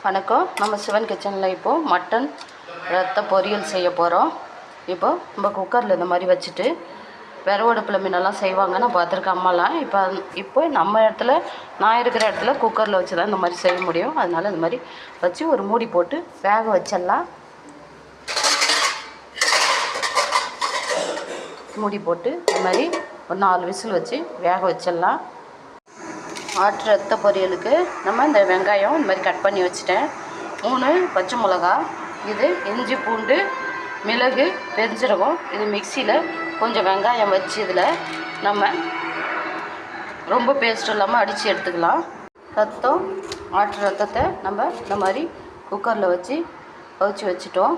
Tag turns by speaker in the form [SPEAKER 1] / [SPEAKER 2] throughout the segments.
[SPEAKER 1] வணக்கம். நம்ம சிவன் கிச்சனில் இப்போது மட்டன் ரத்த பொரியல் செய்ய போகிறோம். இப்போது நம்ம குக்கரில் இந்த மாதிரி வச்சுட்டு விறகடுப்பில் முன்னெல்லாம் செய்வாங்க, நான் பார்த்துருக்கேன் அம்மாலாம். இப்போ நம்ம இடத்துல, நான் இருக்கிற இடத்துல குக்கரில் வச்சு தான் இந்த மாதிரி செய்ய முடியும். அதனால் இந்த மாதிரி வச்சு ஒரு மூடி போட்டு வேக வச்சிடலாம். மூடி போட்டு இந்த மாதிரி ஒரு 4 விசில் வச்சு வேக வச்சிடலாம். ஆட்டு ரத்த பொரியலுக்கு நம்ம இந்த வெங்காயம் இந்த மாதிரி கட் பண்ணி வச்சுட்டேன். 3 பச்சை மிளகா, இது இஞ்சி பூண்டு மிளகு பெருஞ்சீரகம், இது மிக்சியில் கொஞ்சம் வெங்காயம் வச்சு இதில் நம்ம ரொம்ப பேஸ்ட் இல்லாமல் அடித்து எடுத்துக்கலாம். ரத்தம், ஆட்டு ரத்தத்தை நம்ம இந்த மாதிரி குக்கரில் வச்சு அவிச்சு வச்சுட்டோம்.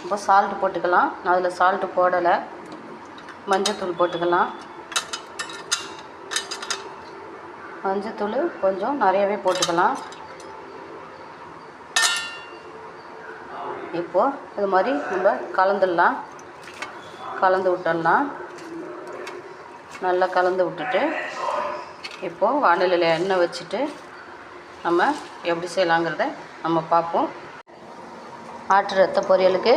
[SPEAKER 1] இப்போ சால்ட்டு போட்டுக்கலாம். நான் அதில் சால்ட்டு போடலை. மஞ்சத்தூள் போட்டுக்கலாம். மஞ்சத்தூள் கொஞ்சம் நிறையவே போட்டுக்கலாம். இப்போது இது மாதிரி நம்ம கலந்து விட்டுடலாம். நல்லா கலந்து விட்டுட்டு இப்போது வாணலியில் எண்ணெய் வச்சுட்டு நம்ம எப்படி செய்யலாங்கிறத நம்ம பார்ப்போம். ஆட்டு ரத்த பொரியலுக்கு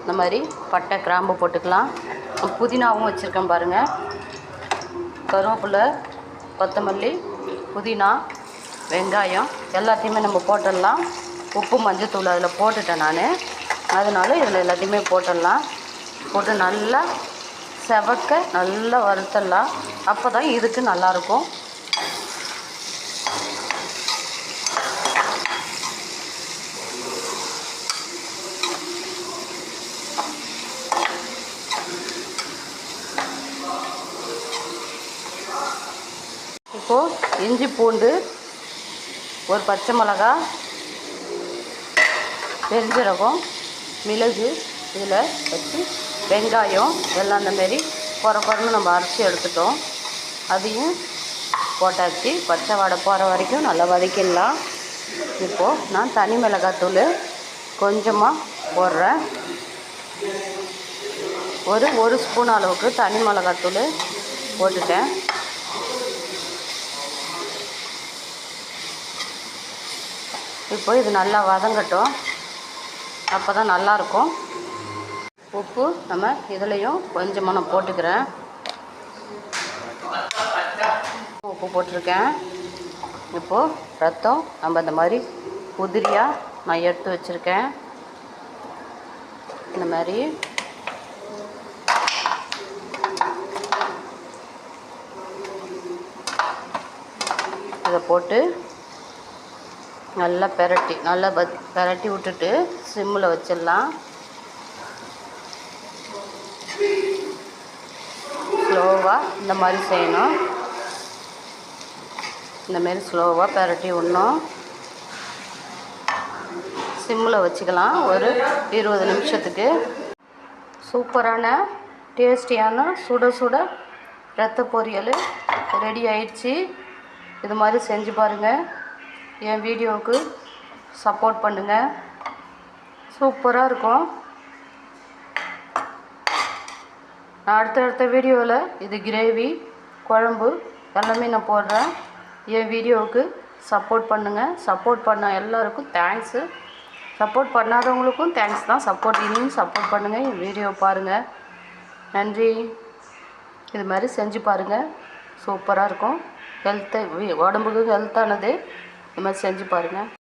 [SPEAKER 1] இந்த மாதிரி பட்டை கிராம்பு போட்டுக்கலாம். புதினாவும் வச்சுருக்கேன் பாருங்கள். கருவேப்பிலை, கொத்தமல்லி, புதினா, வெங்காயம் எல்லாத்தையுமே நம்ம போட்டுடலாம். உப்பு மஞ்சத்தூள் அதில் போட்டுட்டேன் நான். அதனால் இதில் எல்லாத்தையுமே போட்டுடலாம். போட்டு நல்லா செவக்க நல்லா வறுத்தடலாம். அப்போ தான் இதுக்கு நல்லாயிருக்கும். இப்போது இஞ்சி பூண்டு, ஒரு பச்சை மிளகா, பெருஞ்சீரகம், மிளகு இதில் வச்சு வெங்காயம் எல்லாம் அந்தமாரி குறன்னு நம்ம அரைச்சி எடுத்துட்டோம். அதையும் போட்டாச்சு. பச்சை வாடை போகிற வரைக்கும் நல்லா வதக்கிடலாம். இப்போது நான் தனி மிளகாத்தூள் கொஞ்சமாக போடுறேன். ஒரு ஸ்பூன் அளவுக்கு தனி மிளகாத்தூள் போட்டுட்டேன். இப்போ இது நல்லா வதங்கட்டும். அப்போ தான் நல்லாயிருக்கும். உப்பு நம்ம இதுலேயும் கொஞ்சமாக நான் போட்டுக்கிறேன். உப்பு போட்டிருக்கேன். இப்போது ரத்தம் நம்ம இந்த மாதிரி உதிரியாக நான் எடுத்து வச்சுருக்கேன். இந்த மாதிரி இதை போட்டு நல்லா பெரட்டி விட்டுட்டு சிம்மில் வச்சிடலாம். ஸ்லோவாக இந்த மாதிரி செய்யணும். இந்தமாரி ஸ்லோவாக பெரட்டி விடணும். சிம்மில் வச்சுக்கலாம் ஒரு 20 நிமிஷத்துக்கு. சூப்பரான டேஸ்டியான சுட சுட ரத்த பொரியல் ரெடி ஆயிடுச்சு. இது மாதிரி செஞ்சு பாருங்கள். என் வீடியோவுக்கு சப்போர்ட் பண்ணுங்கள். சூப்பராக இருக்கும். நான் அடுத்த வீடியோவில் இது கிரேவி, குழம்பு எல்லாமே நான் போடுறேன். என் வீடியோவுக்கு சப்போர்ட் பண்ணுங்கள். சப்போர்ட் பண்ண எல்லாருக்கும் தேங்க்ஸு. சப்போர்ட் பண்ணாதவங்களுக்கும் தேங்க்ஸ் தான். இன்னும் சப்போர்ட் பண்ணுங்கள். என் வீடியோவை பாருங்கள். நன்றி. இது மாதிரி செஞ்சு பாருங்கள். சூப்பராக இருக்கும். உடம்புக்கு ஹெல்த்தானது. இது மாதிரி செஞ்சு பாருங்கள்.